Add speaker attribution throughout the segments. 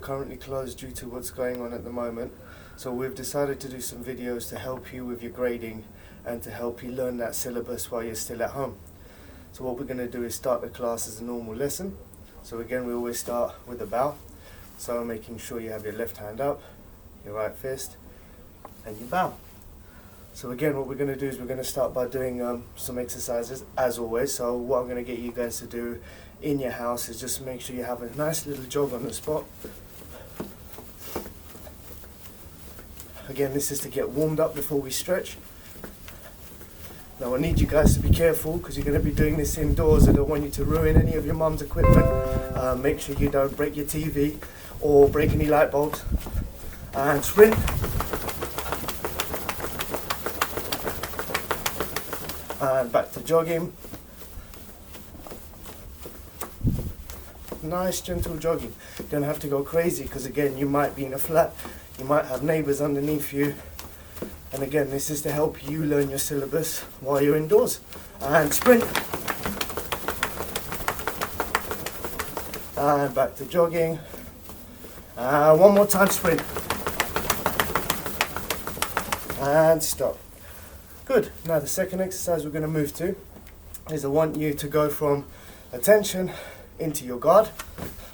Speaker 1: Currently closed due to what's going on at the moment, so we've decided to do some videos to help you with your grading and to help you learn that syllabus while you're still at home. So what we're going to do is start the class as a normal lesson. So again, we always start with a bow, so making sure you have your left hand up, your right fist, and you bow. So again, what we're going to do is we're going to start by doing some exercises as always. So what I'm going to get you guys to do in your house is just make sure you have a nice little jog on the spot. Again, this is to get warmed up before we stretch. Now I need you guys to be careful because you're going to be doing this indoors. I don't want you to ruin any of your mum's equipment. Make sure you don't break your TV or break any light bulbs. And sprint. And back to jogging. Nice gentle jogging. You don't have to go crazy because again, you might be in a flat. You might have neighbours underneath you, and again, this is to help you learn your syllabus while you're indoors. And sprint, and back to jogging, and one more time sprint, and stop. Good. Now the second exercise we're going to move to is I want you to go from attention into your guard.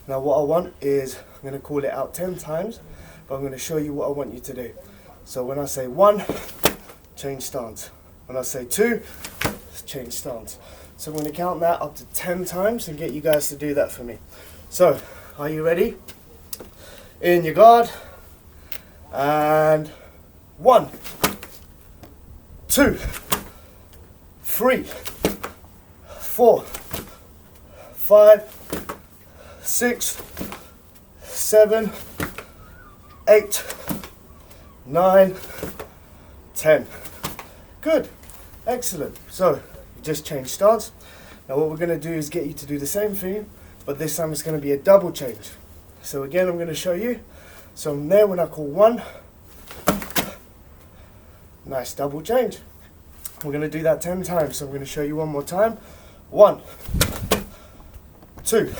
Speaker 1: Now what I want is, I'm going to call it out 10 times, but I'm going to show you what I want you to do. So when I say 1, change stance. When I say 2, change stance. So I'm going to count that up to 10 times and get you guys to do that for me. So, are you ready? In your guard. And 1, 2, 3, 4, 5, 6, 7, 8, 9, 10. Good. Excellent. So, you just change stance. Now what we're going to do is get you to do the same thing, but this time it's going to be a double change. So again, I'm going to show you. So I'm there when I call 1. Nice double change. We're going to do that 10 times. So I'm going to show you one more time. 1, 2,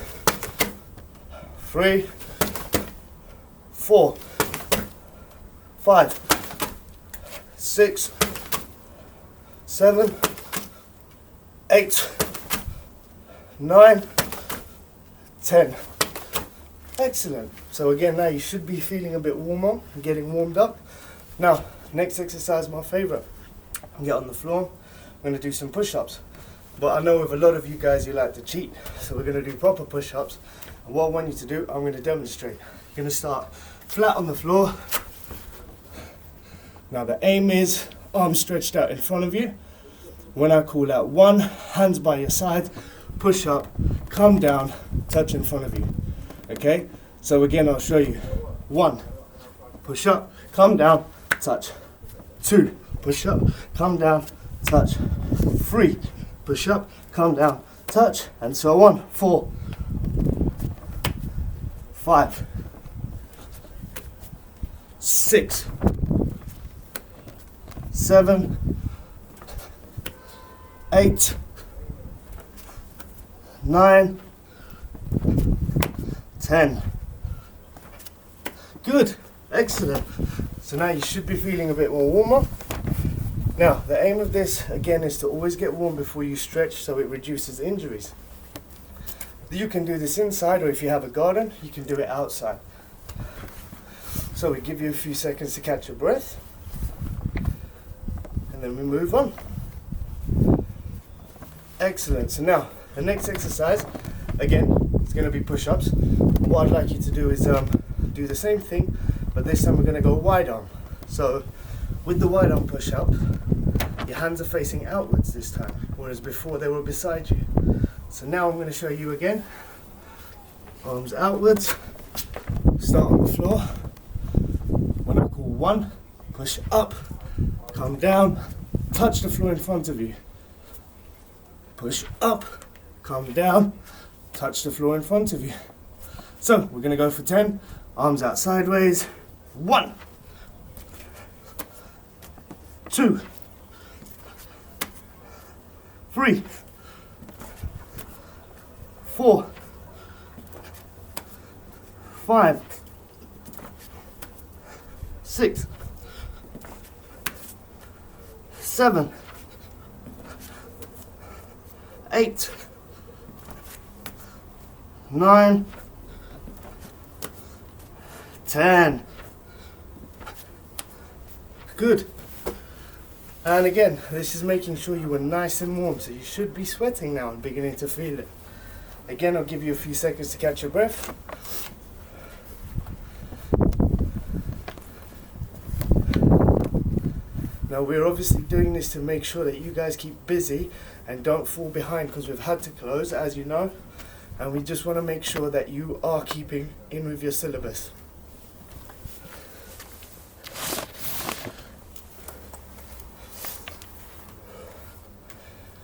Speaker 1: 3, 4, 5, 6, 7, 8, 9, 10. Excellent. So again, now you should be feeling a bit warmer and getting warmed up. Now, next exercise, my favorite. Get on the floor. I'm going to do some push-ups. But I know with a lot of you guys, you like to cheat. So we're going to do proper push-ups. And what I want you to do, I'm going to demonstrate. You're going to start flat on the floor. Now the aim is arms stretched out in front of you. When I call out 1, hands by your side, push up, come down, touch in front of you. Okay? So again, I'll show you. 1, push up, come down, touch. 2, push up, come down, touch. 3, push up, come down, touch, and so on. 4, 5, 6, 7, 8, 9, 10. Good, excellent. So now you should be feeling a bit more warmer. Now the aim of this again is to always get warm before you stretch, so it reduces injuries. You can do this inside, or if you have a garden, you can do it outside. So we give you a few seconds to catch your breath, and then we move on. Excellent. So now the next exercise, again, it's going to be push-ups. What I'd like you to do is do the same thing, but this time we're going to go wide arm. So with the wide arm push-up, your hands are facing outwards this time, whereas before they were beside you. So now I'm going to show you again. Arms outwards, start on the floor. When I call 1, push up, come down, touch the floor in front of you. Push up, come down, touch the floor in front of you. So we're going to go for 10, arms out sideways. 1, 2, 3, 4, 5, 6, 7, 8, 9, 10. Good. And again, this is making sure you are nice and warm, so you should be sweating now and beginning to feel it. Again, I'll give you a few seconds to catch your breath. Now we're obviously doing this to make sure that you guys keep busy and don't fall behind, because we've had to close, as you know, and we just want to make sure that you are keeping in with your syllabus.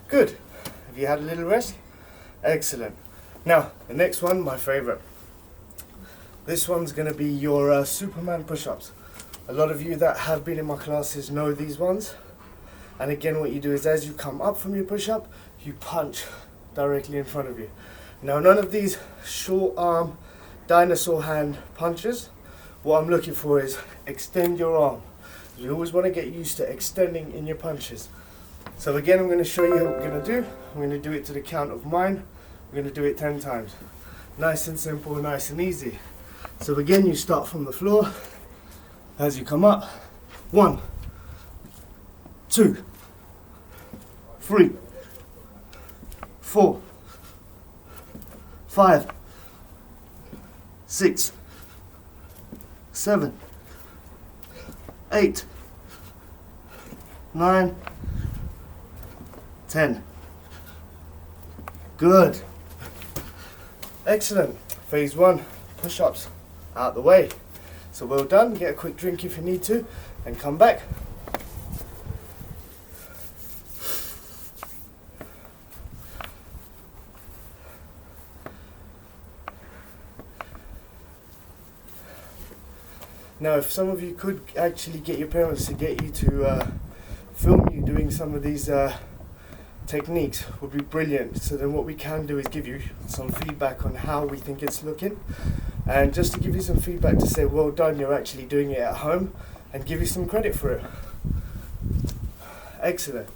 Speaker 1: Good. Have you had a little rest? Excellent. Now, the next one, my favorite. This one's going to be your Superman push-ups. A lot of you that have been in my classes know these ones. And again, what you do is as you come up from your push-up, you punch directly in front of you. Now, none of these short arm, dinosaur hand punches. What I'm looking for is extend your arm. You always want to get used to extending in your punches. So again, I'm going to show you what we're going to do. I'm going to do it to the count of mine. We're going to do it 10 times. Nice and simple, nice and easy. So again, you start from the floor. As you come up, 1, 2, 3, 4, 5, 6, 7, 8, 9, 10. Good. Excellent. Phase 1, push-ups out the way. So well done. Get a quick drink if you need to and come back. Now, if some of you could actually get your parents to get you to film you doing some of these techniques, would be brilliant. So then what we can do is give you some feedback on how we think it's looking, and just to give you some feedback to say well done, you're actually doing it at home, and give you some credit for it. Excellent.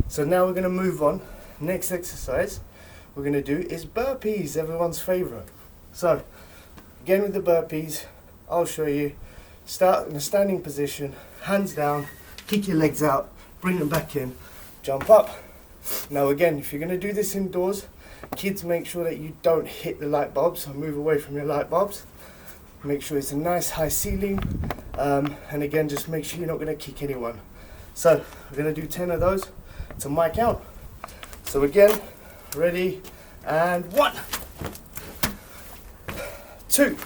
Speaker 1: So now we're going to move on. Next exercise we're going to do is burpees, everyone's favorite. So again, with the burpees, I'll show you. Start in a standing position, hands down, kick your legs out, bring them back in, jump up. Now again, if you're going to do this indoors, kids, make sure that you don't hit the light bulbs, so move away from your light bulbs. Make sure it's a nice high ceiling, and again, just make sure you're not going to kick anyone. So we're going to do 10 of those to my count. So again, ready, and 1, 2,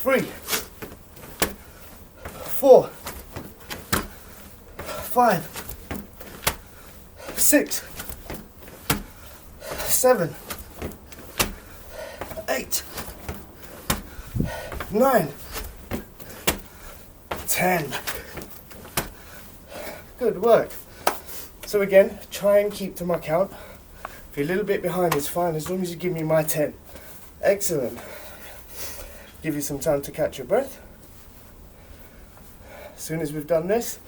Speaker 1: 3, 4, 5, 6, 7, 8, 9, 10. Good work. So again, try and keep to my count. If you're a little bit behind, it's fine, as long as you give me my 10. Excellent. Give you some time to catch your breath. As soon as we've done this,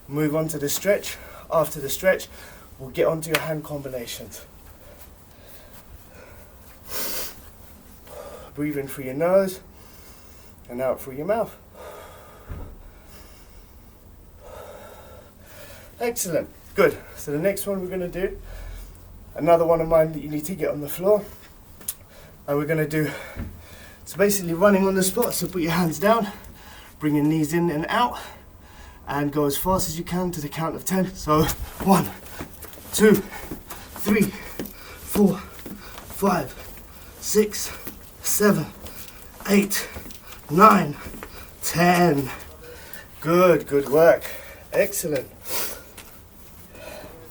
Speaker 1: move on to the stretch. After the stretch, we'll get onto your hand combinations. Breathe in through your nose and out through your mouth. Excellent. Good. So the next one we're going to do, another one of mine that you need to get on the floor. And we're going to do, it's basically running on the spot. So put your hands down, bring your knees in and out, and go as fast as you can to the count of 10. So 1, 2, 3, 4, 5, 6, 7, 8, 9, 10. Good, good work. Excellent.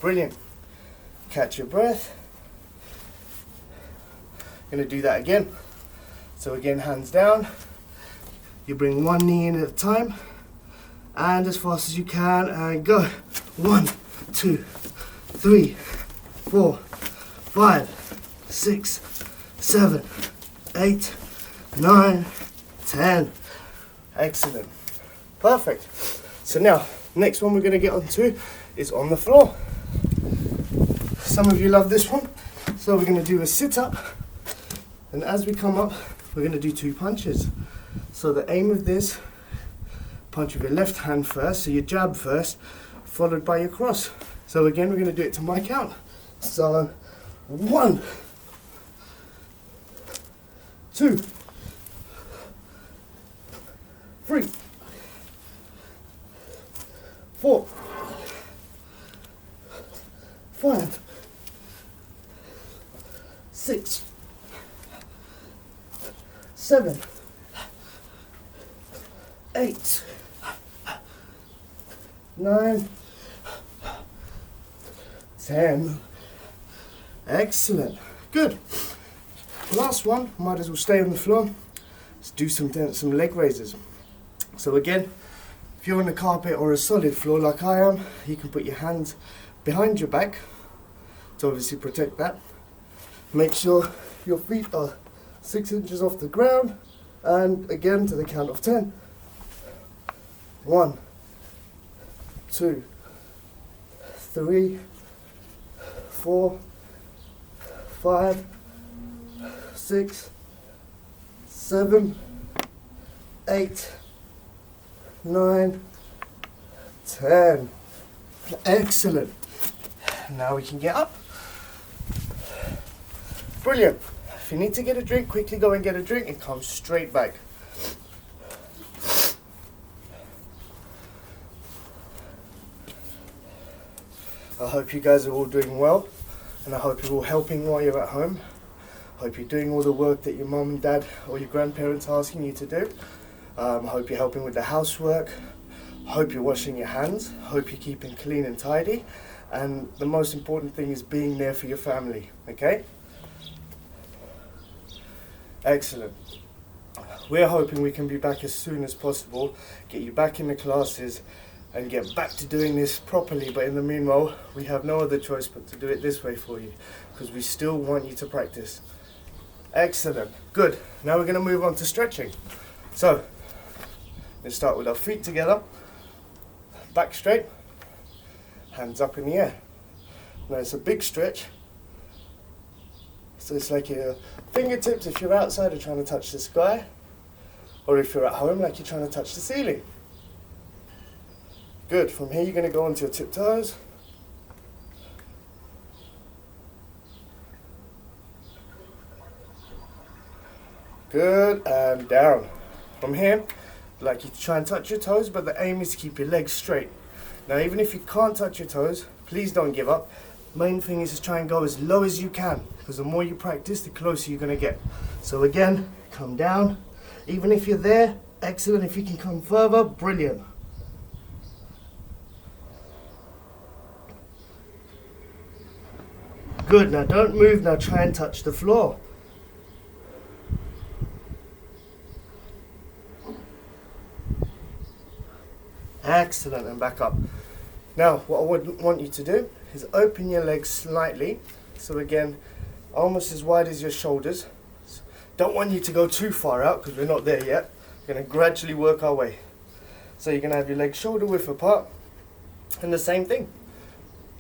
Speaker 1: Brilliant. Catch your breath. Going to do that again. So again, hands down. You bring one knee in at a time, and as fast as you can, and go. 1, 2, 3, 4, 5, 6, 7, 8, 9, 10. Excellent. Perfect. So now, next one we're going to get onto is on the floor. Some of you love this one. So we're going to do a sit-up. And as we come up, we're going to do 2 punches. So the aim of this, punch with your left hand first, so you jab first, followed by your cross. So again, we're going to do it to my count. So 1, 2, 3, 4, 5, 6, 7, 8, 9, 10. Excellent. Good. Last one, might as well stay on the floor. Let's do some leg raises. So again, if you're on a carpet or a solid floor like I am, you can put your hands behind your back to obviously protect that. Make sure your feet are 6 inches off the ground, and again to the count of 10. 1, 2, 3, 4, 5, 6, 7, 8, 9, 10. Excellent. Now we can get up. Brilliant. If you need to get a drink, quickly go and get a drink and come straight back. I hope you guys are all doing well, and I hope you're all helping while you're at home. I hope you're doing all the work that your mum and dad or your grandparents are asking you to do. I hope you're helping with the housework. I hope you're washing your hands. I hope you're keeping clean and tidy. And the most important thing is being there for your family, okay? Excellent. We're hoping we can be back as soon as possible, get you back in the classes and get back to doing this properly. But in the meanwhile, we have no other choice but to do it this way for you, because we still want you to practice. Excellent. Good. Now we're going to move on to stretching. So, let's start with our feet together, back straight, hands up in the air. Now it's a big stretch. So it's like your fingertips if you're outside are trying to touch the sky, or if you're at home like you're trying to touch the ceiling. Good. From here you're going to go onto your tiptoes. Good, and down. From here, like you try and touch your toes, but the aim is to keep your legs straight. Now even if you can't touch your toes, please don't give up. Main thing is to try and go as low as you can, because the more you practice, the closer you're going to get. So again, come down. Even if you're there, excellent. If you can come further, brilliant. Good, now don't move, now try and touch the floor. Excellent, and back up. Now, what I would want you to do is open your legs slightly. So again, almost as wide as your shoulders. Don't want you to go too far out because we're not there yet. We're going to gradually work our way. So you're going to have your legs shoulder width apart. And the same thing.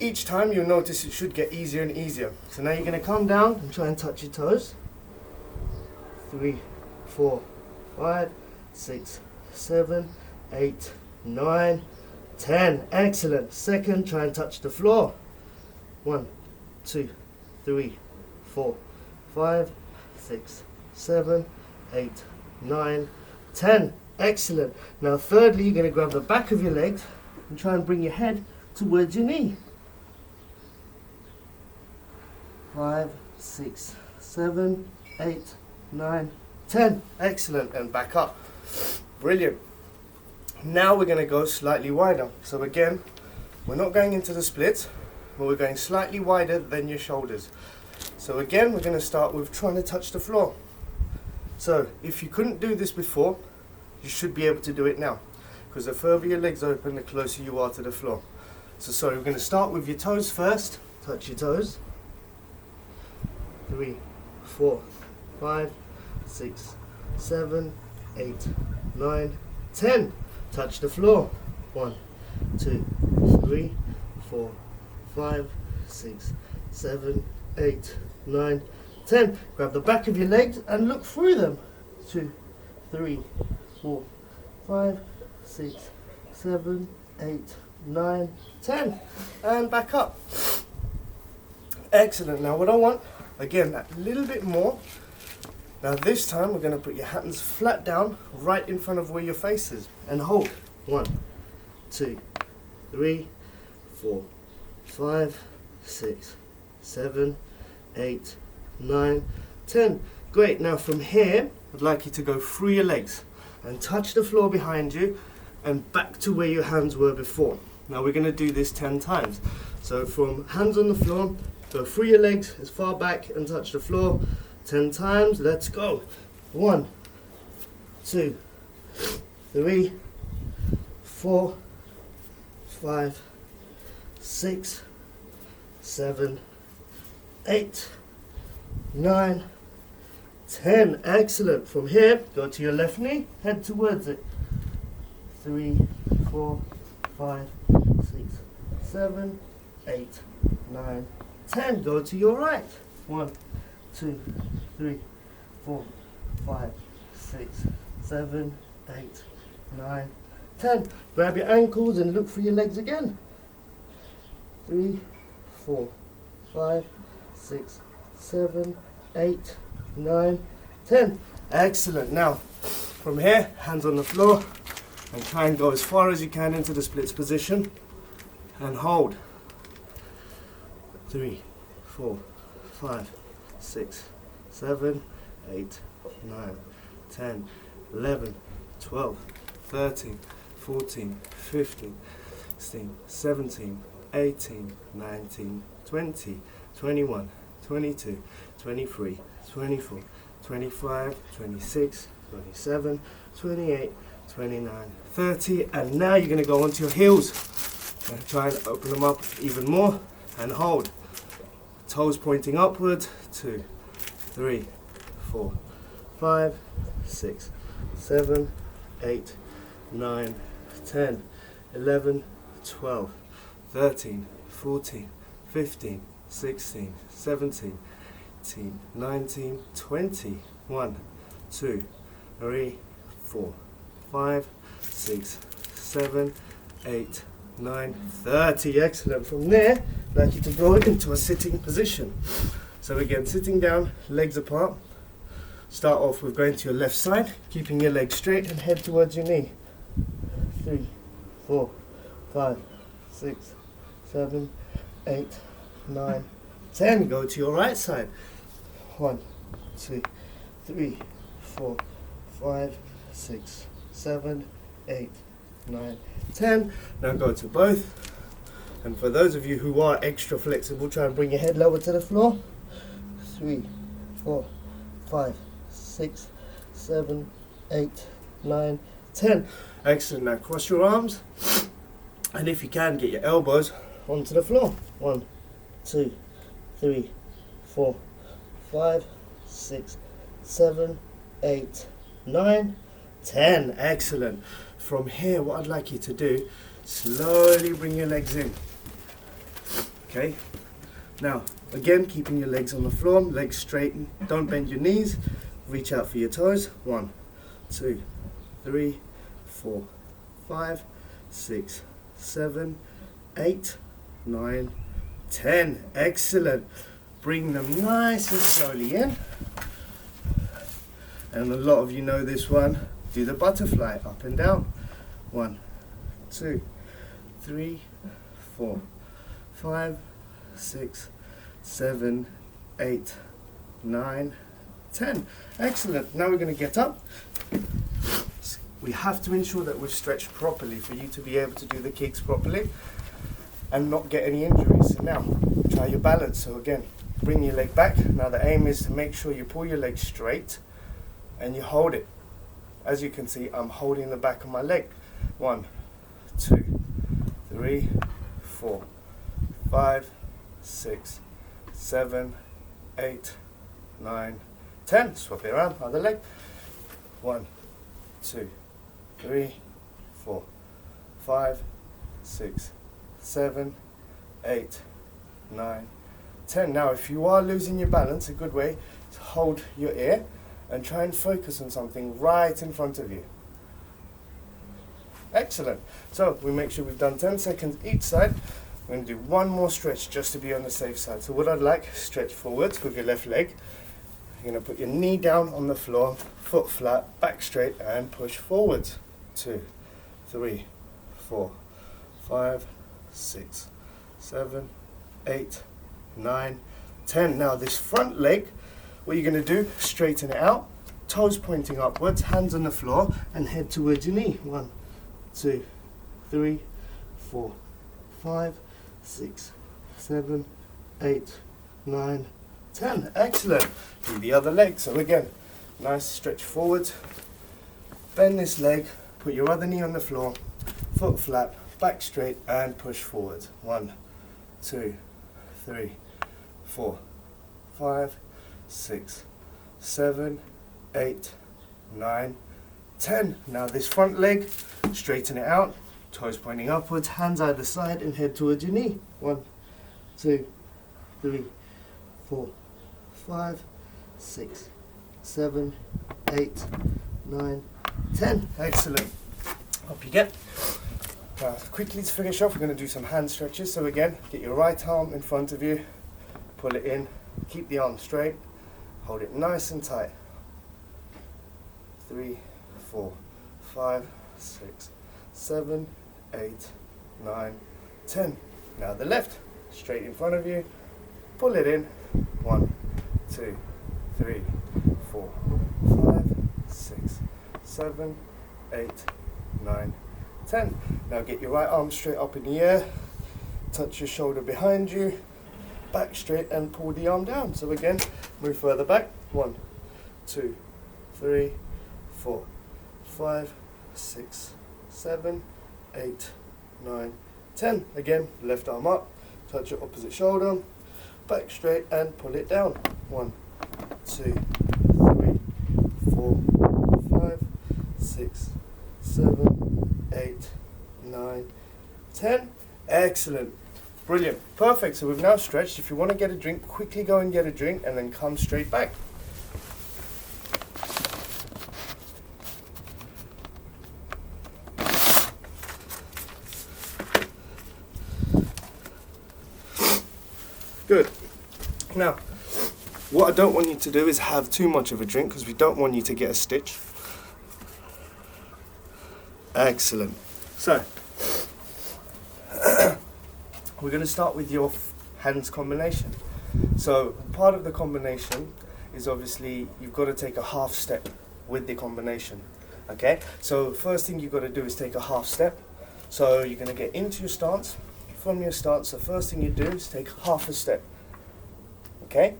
Speaker 1: Each time you'll notice it should get easier and easier. So now you're going to come down and try and touch your toes. 3, 4, 5, 6, 7, 8, 9, 10. Excellent. Second, try and touch the floor. 1, 2, 3, 4, 5, 6, 7, 8, 9, 10. Excellent. Now thirdly, you're going to grab the back of your legs and try and bring your head towards your knee. 5, 6, 7, 8, 9, 10. Excellent. And back up. Brilliant. Now we're going to go slightly wider. So again, we're not going into the splits, but we're going slightly wider than your shoulders. So again, we're going to start with trying to touch the floor. So if you couldn't do this before, you should be able to do it now, because the further your legs open, the closer you are to the floor. So sorry, we're going to start with your toes first. Touch your toes. 3, 4, 5, 6, 7, 8, 9, 10. Touch the floor. 1, 2, 3, 4, 5, 6, 7, 8, 9, 10. Grab the back of your legs and look through them. 2, 3, 4, 5, 6, 7, 8, 9, 10. And back up. Excellent. Now what I want, again, a little bit more. Now this time we're going to put your hands flat down right in front of where your face is and hold. 1, 2, 3, 4, 5, 6, 7, 8, 9, 10. Great. Now from here, I'd like you to go through your legs and touch the floor behind you and back to where your hands were before. Now we're going to do this 10 times. So from hands on the floor, go through your legs as far back and touch the floor 10 times. Let's go. 1, 2, 3, 4, 5, 6, 7, 8, 9, 10. Excellent. From here, go to your left knee, head towards it. 3, 4, 5, 6, 7, 8, 9, 10. Go to your right. 1, 2, 3, 4, 5, 6, 7, 8, 9, 10. Grab your ankles and look for your legs again. 3, 4, 5, 6, 7, 8, 9, 10. Excellent. Now, from here, hands on the floor and try and go as far as you can into the splits position and hold. 3, 4, 5, 6, 7, 8, 9, 10, 11, 12, 13, 14, 15, 16, 17, 18, 19, 20, 21, 22, 23, 24, 25, 26, 27, 28, 29, 30, and now you're going to go onto your heels and try and open them up even more and hold. Toes pointing upward. 2, 3, 4, 5, 6, 7, 8, 9, 10, 11, 12, 13, 14, 15, 16, 17, 18, 19, 20, 1, 2, 3, 4, 5, 6, 7, 8, 9, 30. Excellent. From there, I'd like you to go into a sitting position. So again, sitting down, legs apart. Start off with going to your left side, keeping your legs straight and head towards your knee. 3, 4, 5, 6, 7, 8, 9, 10. Go to your right side. 1, 2, 3, 4, 5, 6, 7, 8, 9, 10. Now go to both. And for those of you who are extra flexible, try and bring your head lower to the floor. 3, 4, 5, 6, 7, 8, 9, 10. Excellent. Now cross your arms. And if you can, get your elbows onto the floor. 1, 2, 3, 4, 5, 6, 7, 8, 9, 10. Excellent. From here, what I'd like you to do, slowly bring your legs in. Okay. Now, again, keeping your legs on the floor, legs straight. Don't bend your knees. Reach out for your toes. 1, 2, 3, 4, 5, 6, 7, 8, 9, 10. Excellent. Bring them nice and slowly in. And a lot of you know this one. Do the butterfly up and down. 1, 2, 3, 4, 5, 6, 7, 8, 9, 10. Excellent. Now we're going to get up. We have to ensure that we've stretched properly for you to be able to do the kicks properly and not get any injuries. So now, try your balance. So again, bring your leg back. Now the aim is to make sure you pull your leg straight and you hold it. As you can see, I'm holding the back of my leg. 1, 2, 3, 4, 5, 6, 7, 8, 9, 10. Swap it around, other leg. 1, 2, 3, 4, 5, 6, 7, 8, 9, 10. Now if you are losing your balance, a good way to hold your ear and try and focus on something right in front of you. Excellent. So we make sure we've done 10 seconds each side. We're going to do one more stretch just to be on the safe side. So what I'd like, stretch forwards with your left leg. You're going to put your knee down on the floor, foot flat, back straight, and push forwards. 2, 3, 4, 5, 6, 7, 8, 9, 10. Now this front leg, what you're going to do, straighten it out, toes pointing upwards, hands on the floor, and head towards your knee. 1, 2, 3, 4, 5, 6, 7, 8, 9, 10. Excellent. Do the other leg. So again, nice stretch forwards. Bend this leg, put your other knee on the floor, foot flat, back straight, and push forwards. 1, 2, 3, 4, 5, 6, 7, 8, 9, 10. Now this front leg, straighten it out, toes pointing upwards, hands either side, and head towards your knee. 1, 2, 3, 4, 5, 6, 7, 8, 9, 10. Excellent. Up you get. Now quickly to finish off, we're going to do some hand stretches. So again, get your right arm in front of you, pull it in, keep the arm straight, hold it nice and tight. 3, 4, 5, 6, 7, 8, 9, 10. Now the left, straight in front of you, pull it in. 1, 2, 3, 4, 5, 6, 7, 8, 9, 10. Now get your right arm straight up in the air, touch your shoulder behind you, back straight, and pull the arm down. So again, move further back. 1, 2, 3, 4, 5, 6, 7, 8, 9, 10. Again, left arm up, touch your opposite shoulder, back straight, and pull it down. 1, 2, 3, 4, 5, 6, 7, 8, 9, 10. Excellent. Brilliant. Perfect. So we've now stretched. If you want to get a drink, quickly go and get a drink and then come straight back. Good. Now, what I don't want you to do is have too much of a drink because we don't want you to get a stitch. Excellent. So, we're going to start with your hands combination. So, part of the combination is obviously you've got to take a half step with the combination. Okay? So, first thing you've got to do is take a half step. So, you're going to get into your stance. From your stance, the first thing you do is take half a step. Okay?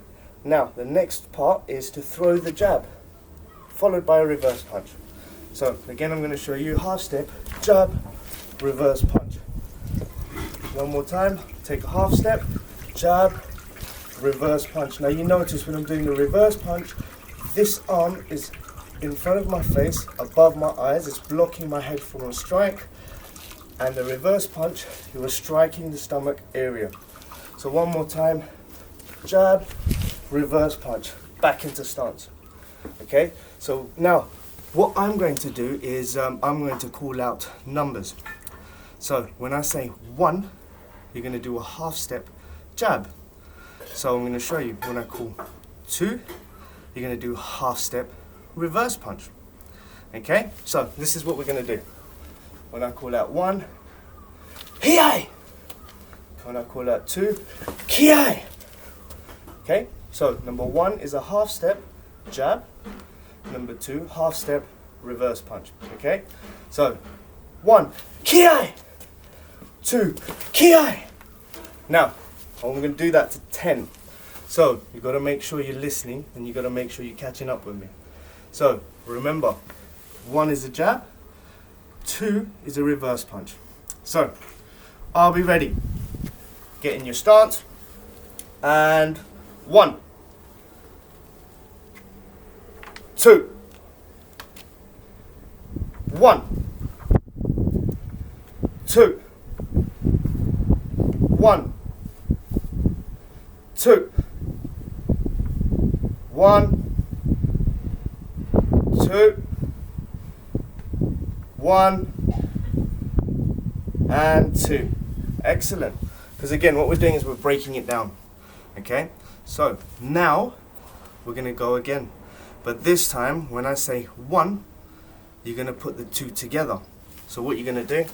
Speaker 1: Now, the next part is to throw the jab, followed by a reverse punch. So, again, I'm going to show you half step, jab, reverse punch. One more time, take a half step, jab, reverse punch. Now, you notice when I'm doing the reverse punch, this arm is in front of my face, above my eyes, it's blocking my head from a strike. And the reverse punch, you are striking the stomach area. So one more time, jab, reverse punch, back into stance. Okay, so now what I'm going to do is I'm going to call out numbers. So when I say 1, you're going to do a half step jab. So I'm going to show you when I call 2, you're going to do half step reverse punch. Okay, so this is what we're going to do. When I call out 1, Hi! When I call out 2, Ki! Okay, so number 1 is a half step jab. Number 2, half step reverse punch. Okay, so 1, Ki! 2, Ki! Now, I'm going to do that to 10. So you've got to make sure you're listening and you've got to make sure you're catching up with me. So remember, 1 is a jab. 2 is a reverse punch. So, I'll be ready. Get in your stance. And 1, 2, 1, 2, 1, 2, 1, 2, 1, and 2. Excellent. Because again, what we're doing is we're breaking it down. Okay? So now we're going to go again. But this time, when I say 1, you're going to put the 2 together. So what you're going to do,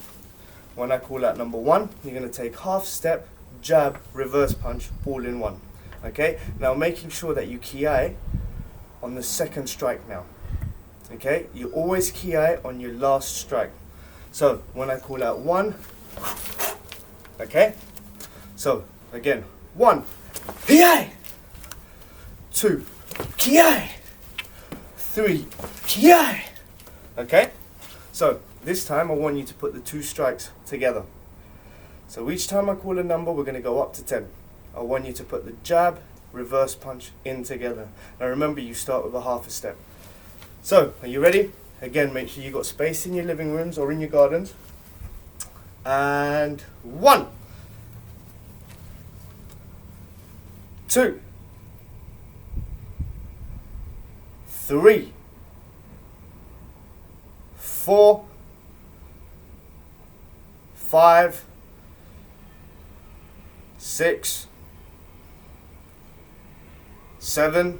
Speaker 1: when I call out number 1, you're going to take half step, jab, reverse punch, all in one. Okay? Now making sure that you ki on the second strike now. Okay? You always ki on your last strike. So when I call out 1, okay? So again, 1, ki, 2, ki, 3, ki. Okay? So this time I want you to put the 2 strikes together. So each time I call a number, we're going to go up to 10. I want you to put the jab, reverse punch in together. Now remember, you start with a half a step. So, are you ready? Again, make sure you've got space in your living rooms or in your gardens. And 1, 2, 3, 4, 5, 6, 7,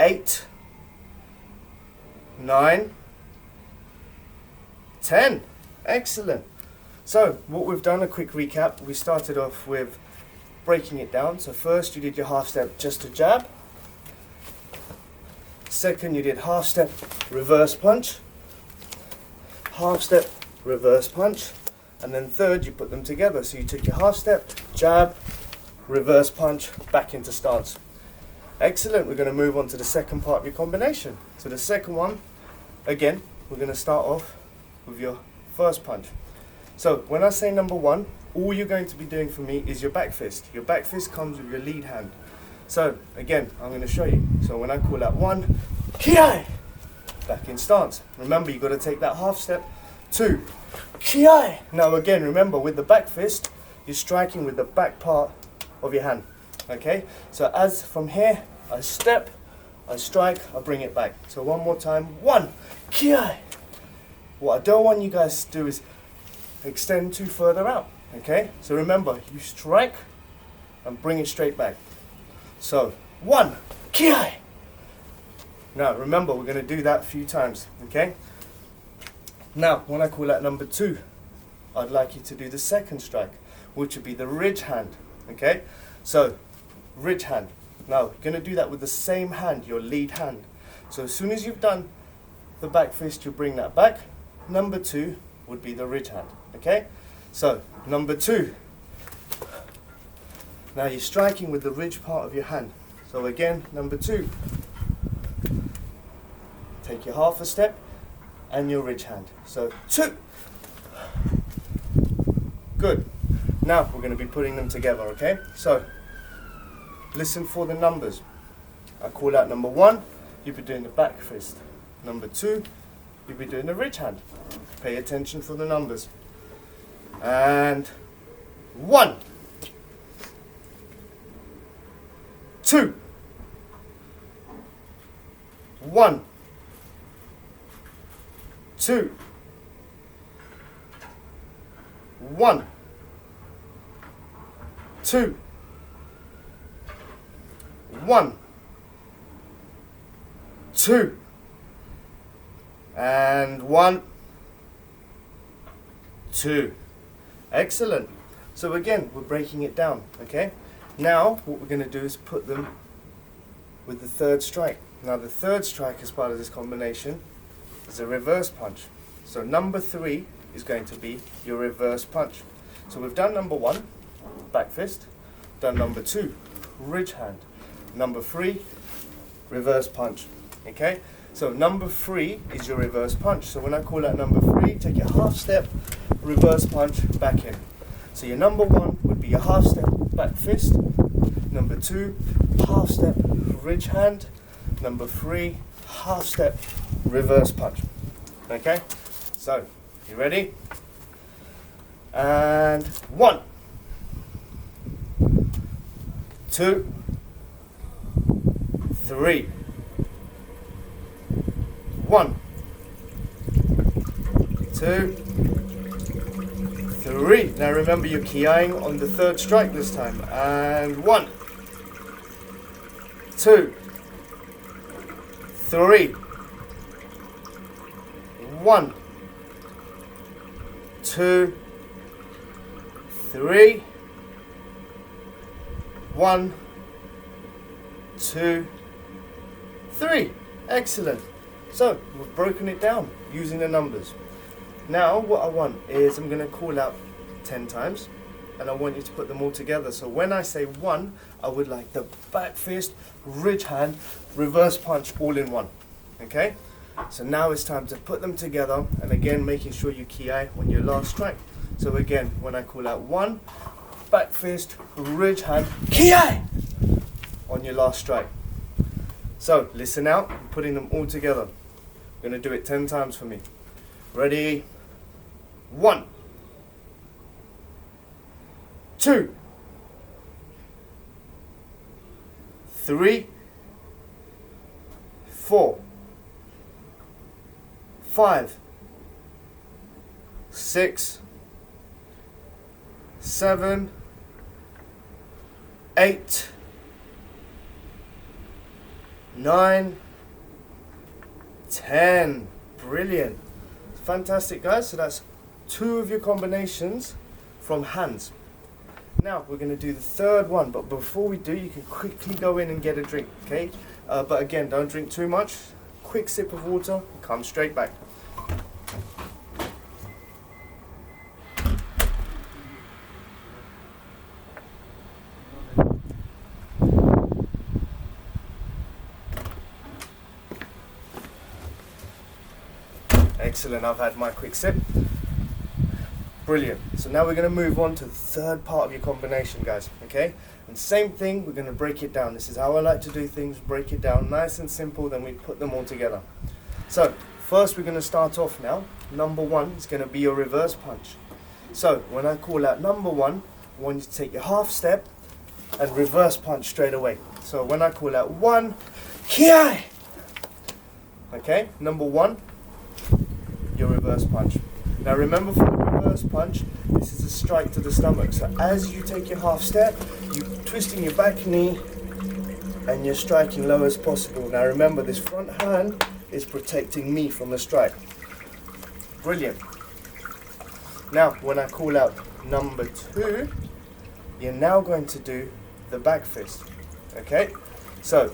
Speaker 1: 8, 9, 10. Excellent. So what we've done, a quick recap, we started off with breaking it down. So first you did your half step, just a jab. Second you did half step, reverse punch. Half step, reverse punch. And then third you put them together. So you took your half step, jab, reverse punch, back into stance. Excellent. We're going to move on to the second part of your combination. So the second one, again, we're going to start off with your first punch. So when I say number 1, all you're going to be doing for me is your back fist. Your back fist comes with your lead hand. So again, I'm going to show you. So when I call out 1, ki, back in stance. Remember, you've got to take that half step. 2, ki. Now again, remember, with the back fist, you're striking with the back part of your hand. Okay, so as from here, I step, I strike, I bring it back. So one more time, 1, ki. What I don't want you guys to do is extend too further out. Okay, so remember, you strike and bring it straight back. So 1, ki. Now remember, we're going to do that a few times. Okay. Now when I call out number 2, I'd like you to do the second strike, which would be the ridge hand. Okay, so ridge hand. Now you're going to do that with the same hand, your lead hand. So as soon as you've done the back fist, you bring that back. Number 2 would be the ridge hand. Okay, so number 2. Now you're striking with the ridge part of your hand. So again, number 2. Take your half a step and your ridge hand. So 2. Good. Now we're going to be putting them together, okay? So listen for the numbers. I call out number 1, you'll be doing the back fist. Number 2, you'll be doing the ridge hand. Pay attention for the numbers. And 1, 2, 1, 2, 1, 2, 1, 2, and 1, 2. Excellent. So again, we're breaking it down, okay? Now, what we're going to do is put them with the third strike. Now, the third strike as part of this combination is a reverse punch. So number 3 is going to be your reverse punch. So we've done number 1, back fist, done number 2, ridge hand, number 3, reverse punch. Okay, so number 3 is your reverse punch. So when I call out number 3, take your half step, reverse punch, back in. So your number 1 would be your half step, back fist. Number 2, half step, ridge hand. Number 3, half step, reverse punch. Okay, so You ready? And 1, 2, 3. 1, 2, 3. Now remember, you're ki-ing on the third strike this time. And 1, 2, 3. 1, 2, 3. 1, 2, 3. Excellent. So we've broken it down using the numbers. Now what I want is I'm going to call out 10 times and I want you to put them all together. So when I say 1, I would like the back fist, ridge hand, reverse punch all in one. Okay? So now it's time to put them together, and again making sure you ki on your last strike. So again, when I call out 1, back fist, ridge hand, ki on your last strike. So listen out, I'm putting them all together. I'm going to do it 10 times for me. Ready? 1, 2, 3, 4, 5, 6, 7, 8, 9, 10. Brilliant. Fantastic, guys. So that's 2 of your combinations from hands. Now we're going to do the third one, but before we do, you can quickly go in and get a drink, okay? But again, don't drink too much. Quick sip of water, come straight back. Excellent, I've had my quick sip. Brilliant. So now we're going to move on to the third part of your combination, guys, okay? And same thing, we're going to break it down. This is how I like to do things, break it down nice and simple, then we put them all together. So first we're going to start off now. Number 1 is going to be your reverse punch. So when I call out number 1, I want you to take your half step and reverse punch straight away. So when I call out 1, ki! Okay, number 1, your reverse punch. Now remember, for the reverse punch, this is a strike to the stomach. So as you take your half step, you're twisting your back knee and you're striking low as possible. Now remember, this front hand is protecting me from the strike. Brilliant. Now when I call out number 2, you're now going to do the back fist. Okay? So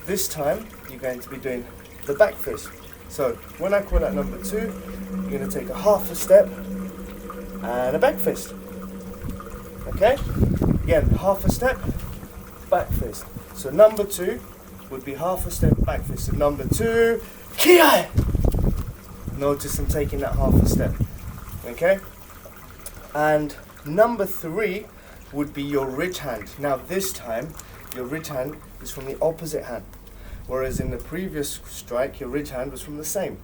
Speaker 1: this time you're going to be doing the back fist. So when I call out number 2, you're going to take a half a step and a back fist. Okay? Again, half a step, back fist. So number 2 would be half a step, back fist. So number 2, ki! Notice I'm taking that half a step. Okay? And number 3 would be your ridge hand. Now this time, your ridge hand is from the opposite hand. Whereas in the previous strike, your ridge hand was from the same.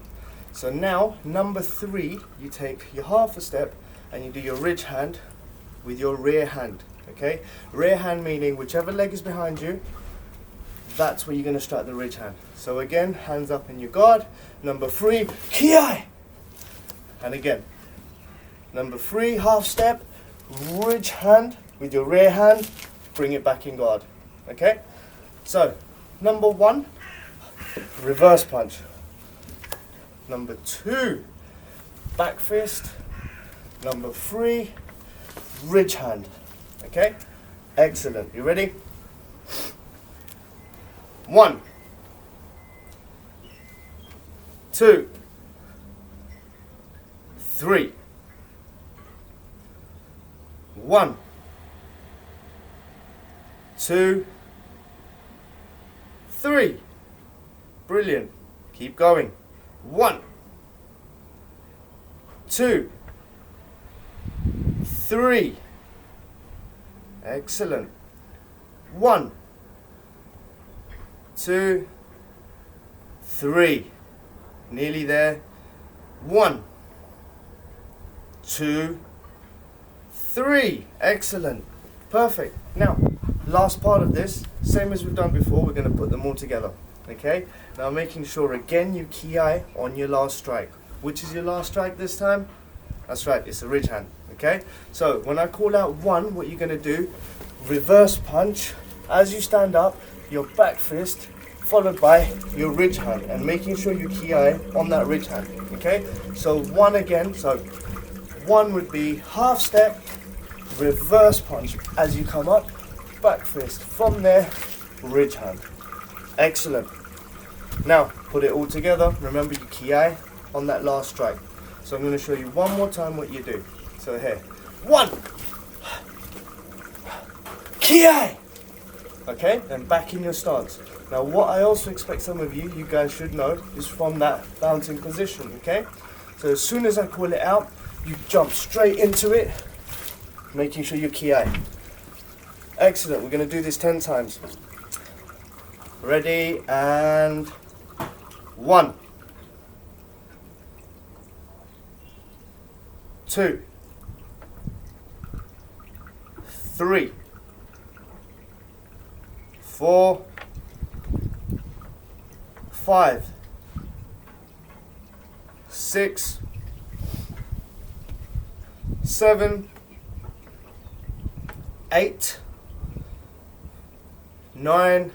Speaker 1: So now, number 3, you take your half a step and you do your ridge hand with your rear hand, okay? Rear hand meaning whichever leg is behind you, that's where you're going to strike the ridge hand. So again, hands up in your guard. Number 3, ki! And again, number 3, half step, ridge hand with your rear hand, bring it back in guard, okay? So, number 1, reverse punch. Number 2, back fist. Number 3, ridge hand. Okay? Excellent. You ready? 1, 2, 3. 1, 2, 3. Brilliant. Keep going. 1, 2, 3. Excellent. 1, 2, 3. Nearly there. 1, 2, 3. Excellent. Perfect. Now, last part of this, same as we've done before, we're going to put them all together. Okay? Now making sure again you key eye on your last strike. Which is your last strike this time? That's right, it's a ridge hand. Okay? So when I call out 1, what you're going to do, reverse punch. As you stand up, your back fist followed by your ridge hand, and making sure you key eye on that ridge hand. Okay? So 1 again. So 1 would be half step, reverse punch as you come up, back fist. From there, ridge hand. Excellent. Now put it all together. Remember you key eye on that last strike. So I'm going to show you one more time what you do. So here, 1, key eye. Okay, and back in your stance. Now what I also expect some of you guys should know, is from that bouncing position. Okay, so as soon as I call it out, you jump straight into it, making sure you key eye. Excellent. We're going to do this 10 times. Ready, and 1, 2, 3, 4, 5, 6, 7, 8, 9,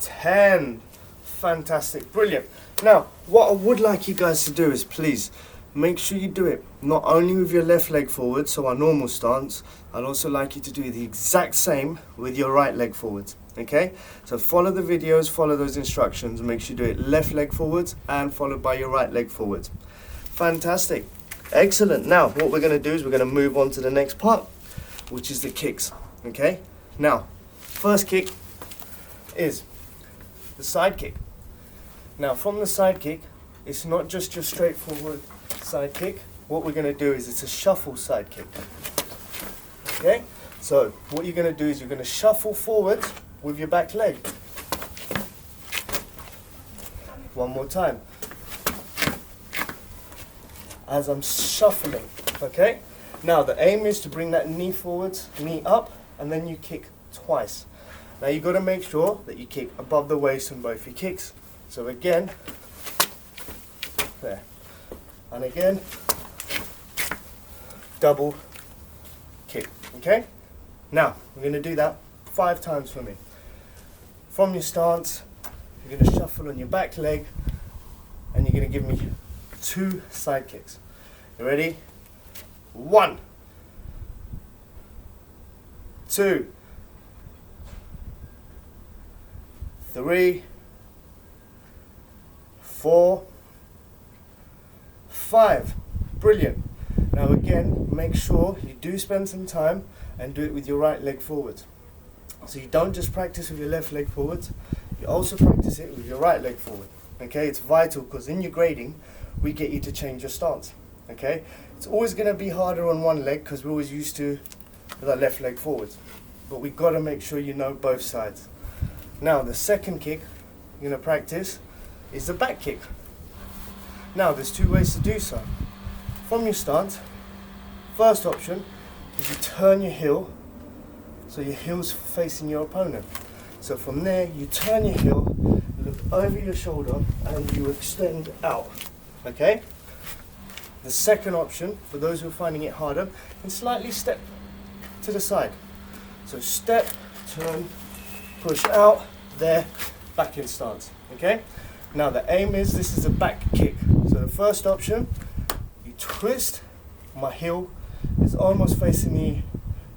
Speaker 1: 10. Fantastic, brilliant. Now, what I would like you guys to do is please make sure you do it not only with your left leg forward, so our normal stance. I'd also like you to do the exact same with your right leg forwards. Okay, so follow the videos, follow those instructions, and make sure you do it left leg forwards and followed by your right leg forwards. Fantastic, excellent. Now what we're going to do is we're going to move on to the next part, which is the kicks. Okay, now first kick is the side kick. Now from the side kick, it's not just your straightforward side kick. What we're going to do is it's a shuffle side kick. Okay, so what you're going to do is you're going to shuffle forward with your back leg. One more time. As I'm shuffling, okay? Now the aim is to bring that knee forwards, knee up, and then you kick twice. Now you've got to make sure that you kick above the waist on both your kicks. So again, there. And again, double kick, okay? Now, we're going to do that 5 times for me. From your stance, you're going to shuffle on your back leg, and you're going to give me 2 side kicks. You ready? 1, 2, 3, 4, 5. Brilliant. Now again, make sure you do spend some time and do it with your right leg forwards. So you don't just practice with your left leg forwards, you also practice it with your right leg forward. Okay, it's vital because in your grading, we get you to change your stance. Okay, it's always going to be harder on one leg because we're always used to the left leg forwards. But we've got to make sure you know both sides. Now the second kick you're going to practice is the back kick. Now there's 2 ways to do so. From your stance, first option is you turn your heel so your heel's facing your opponent. So from there you turn your heel, look over your shoulder, and you extend out. Okay? The second option, for those who are finding it harder, is slightly step to the side. So step, turn, push out, there, back in stance. Okay? Now the aim is, this is a back kick. So the first option, you twist, my heel is almost facing me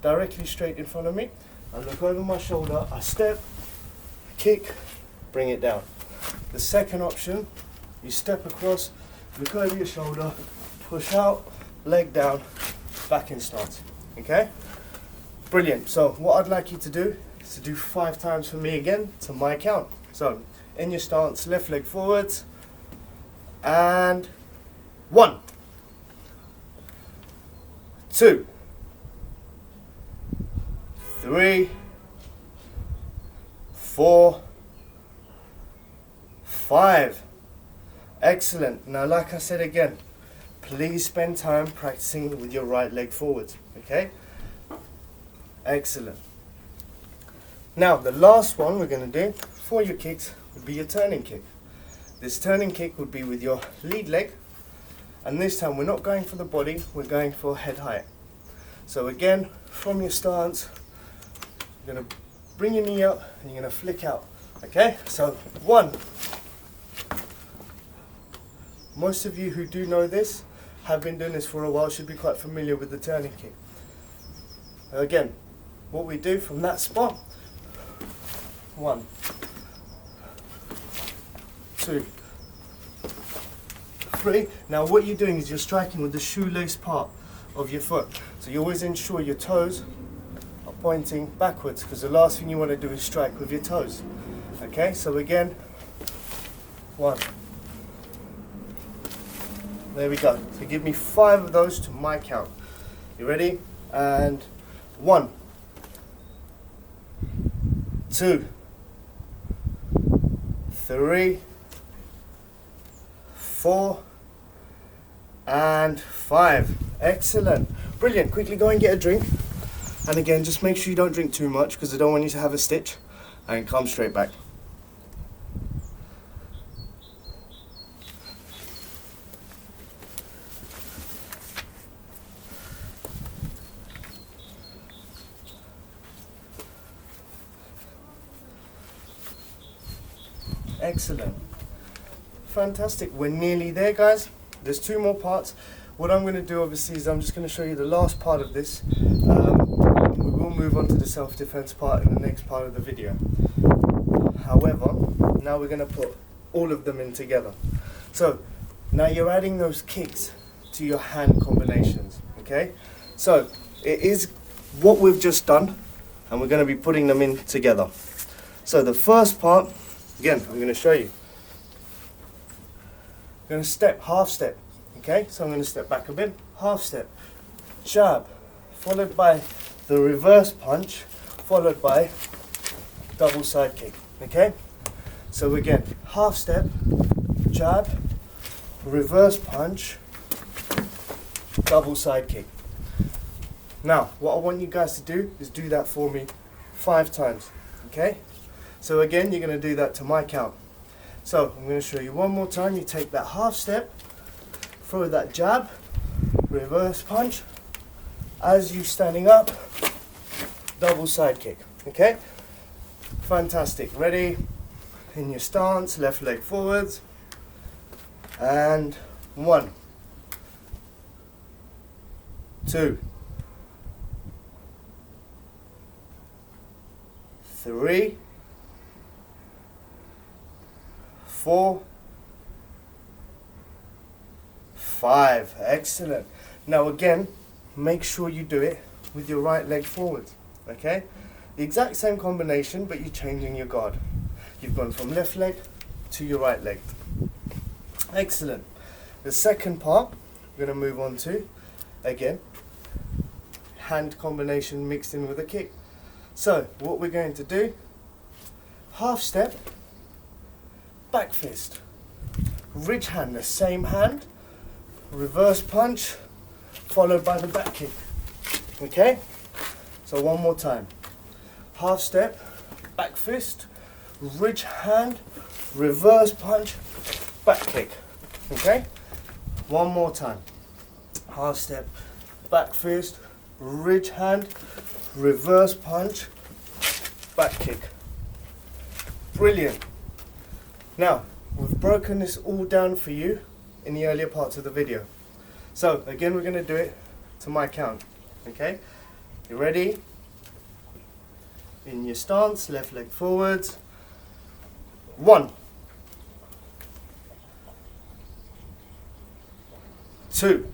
Speaker 1: directly straight in front of me. I look over my shoulder, I step, kick, bring it down. The second option, you step across, look over your shoulder, push out, leg down, back in stance. Okay? Brilliant. So what I'd like you to do is to do 5 times for me again to my count. So in your stance, left leg forwards, and 1, 2, 3, 4, 5. Excellent. Now like I said again, please spend time practicing with your right leg forwards, okay? Excellent. Now, the last one we're going to do for your kicks would be your turning kick. This turning kick would be with your lead leg, and this time we're not going for the body, we're going for head height. So again, from your stance, you're going to bring your knee up and you're going to flick out, okay? So 1. Most of you who do know this, have been doing this for a while, should be quite familiar with the turning kick. Again, what we do from that spot, 1, 2, 3. Now what you're doing is you're striking with the shoelace part of your foot. So you always ensure your toes are pointing backwards, because the last thing you want to do is strike with your toes. Okay, so again, 1. There we go. So give me 5 of those to my count. You ready? And 1, 2, 3, 4, and 5. Excellent. Brilliant. Quickly go and get a drink. And again, just make sure you don't drink too much, because I don't want you to have a stitch. And come straight back. Excellent. Fantastic. We're nearly there, guys. There's 2 more parts. What I'm going to do obviously is I'm just going to show you the last part of this. We will move on to the self-defense part in the next part of the video. However, now we're going to put all of them in together. So now you're adding those kicks to your hand combinations, okay? So it is what we've just done, and we're going to be putting them in together. So the first part, again, I'm going to show you. I'm going to step, half step, okay? So I'm going to step back a bit, half step, jab, followed by the reverse punch, followed by double side kick, okay? So again, half step, jab, reverse punch, double side kick. Now, what I want you guys to do is do that for me 5 times, okay? So again, you're going to do that to my count. So I'm going to show you one more time. You take that half step, throw that jab, reverse punch, as you standing up, double side kick, okay? Fantastic. Ready? In your stance, left leg forwards, and 1, 2, 3, 4, 5. Excellent. Now again, make sure you do it with your right leg forwards, okay? The exact same combination, but you're changing your guard. You've gone from left leg to your right leg. Excellent. The second part, we're going to move on to, again, hand combination mixed in with a kick. So what we're going to do, half step, back fist, ridge hand, the same hand, reverse punch, followed by the back kick, okay? So one more time, half step, back fist, ridge hand, reverse punch, back kick, okay? One more time, half step, back fist, ridge hand, reverse punch, back kick. Brilliant. Now, we've broken this all down for you in the earlier parts of the video. So, again, we're going to do it to my count, okay? You ready? In your stance, left leg forwards. 1, 2,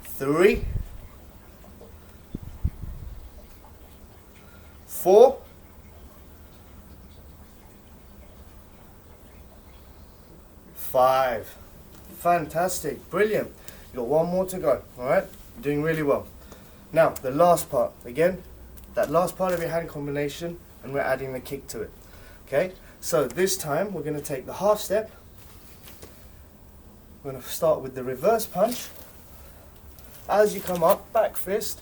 Speaker 1: 3, 4, 5. Fantastic, brilliant. You got one more to go, all right? You're doing really well. Now, the last part, again, that last part of your hand combination, and we're adding the kick to it, okay? So this time we're going to take the half step. We're going to start with the reverse punch. As you come up, back fist,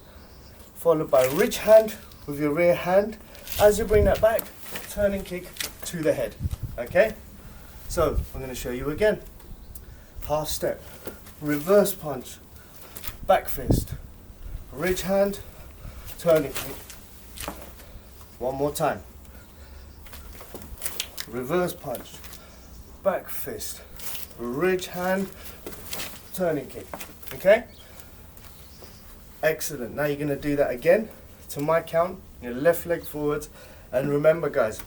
Speaker 1: followed by ridge hand with your rear hand. As you bring that back, turning kick to the head. Okay? So I'm going to show you again. Half step, reverse punch, back fist, ridge hand, turning kick. One more time. Reverse punch, back fist, ridge hand, turning kick. Okay? Excellent. Now you're going to do that again to my count. Your left leg forward. And remember, guys,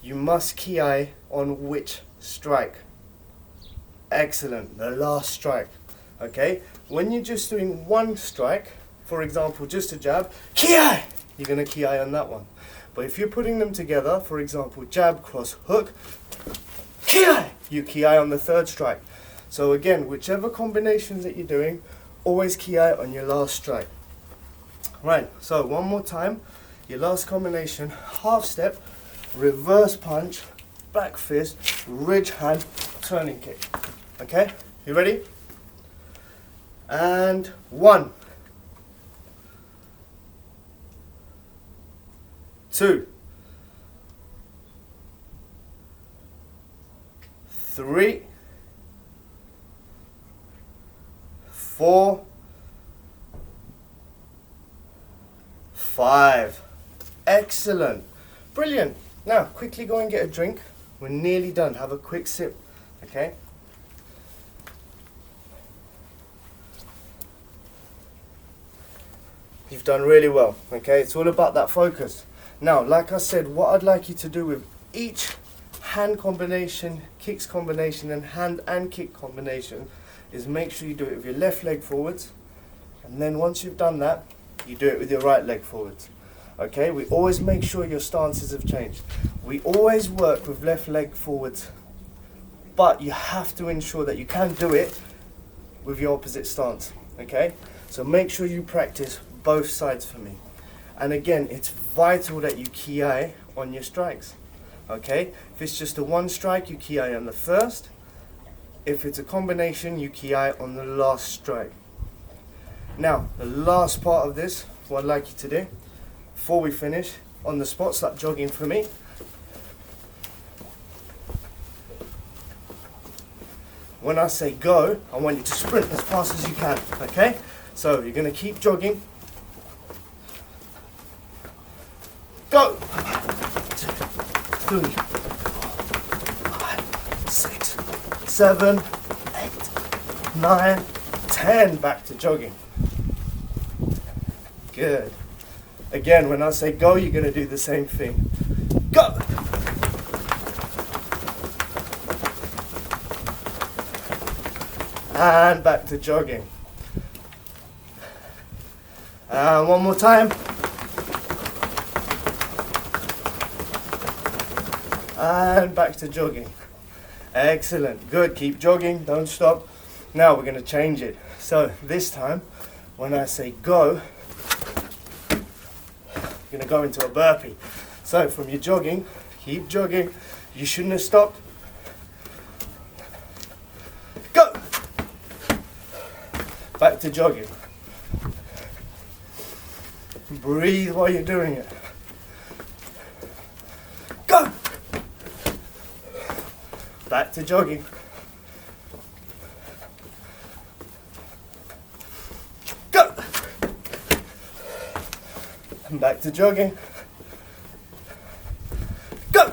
Speaker 1: you must key eye on which strike. Excellent. The last strike. Okay? When you're just doing one strike, for example, just a jab, key eye, you're going to key eye on that one. But if you're putting them together, for example, jab, cross, hook, key eye, you key eye on the third strike. So again, whichever combinations that you're doing, always key eye on your last strike. Right, so one more time. Your last combination, half step, reverse punch, back fist, ridge hand, turning kick. Okay, you ready? And 1, 2, 3, 4, 5. Excellent. Brilliant. Now, quickly go and get a drink. We're nearly done. Have a quick sip. Okay? You've done really well. Okay? It's all about that focus. Now, like I said, what I'd like you to do with each hand combination, kicks combination, and hand and kick combination is make sure you do it with your left leg forwards. And then once you've done that, you do it with your right leg forwards. Okay, we always make sure your stances have changed. We always work with left leg forwards, but you have to ensure that you can do it with your opposite stance. Okay, so make sure you practice both sides for me. And again, it's vital that you key eye on your strikes. Okay, if it's just a one strike, you key eye on the first. If it's a combination, you key eye on the last strike. Now, the last part of this, what I'd like you to do, before we finish, on the spot, start jogging for me. When I say go, I want you to sprint as fast as you can, okay? So, you're going to keep jogging. Go! 2, 3, 4, 5, 6, 7, 8, 9, 10. Back to jogging. Good. Again, when I say go, you're going to do the same thing. Go! And back to jogging. And one more time. And back to jogging. Excellent. Good. Keep jogging. Don't stop. Now we're going to change it. So this time, when I say go, you're going to go into a burpee. So from your jogging, keep jogging. You shouldn't have stopped. Go! Back to jogging. Breathe while you're doing it. Go! Back to jogging. Go! And back to jogging. Go!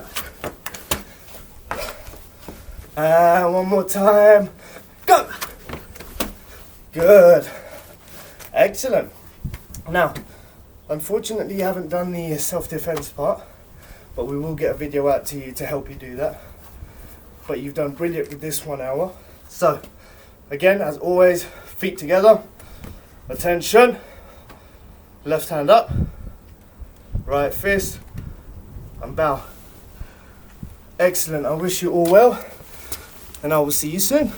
Speaker 1: And one more time. Go! Good. Excellent. Now, unfortunately you haven't done the self-defense part, but we will get a video out to you to help you do that. But you've done brilliant with this 1 hour. So, again, as always, feet together, attention, left hand up, right fist, and bow. Excellent. I wish you all well, and I will see you soon.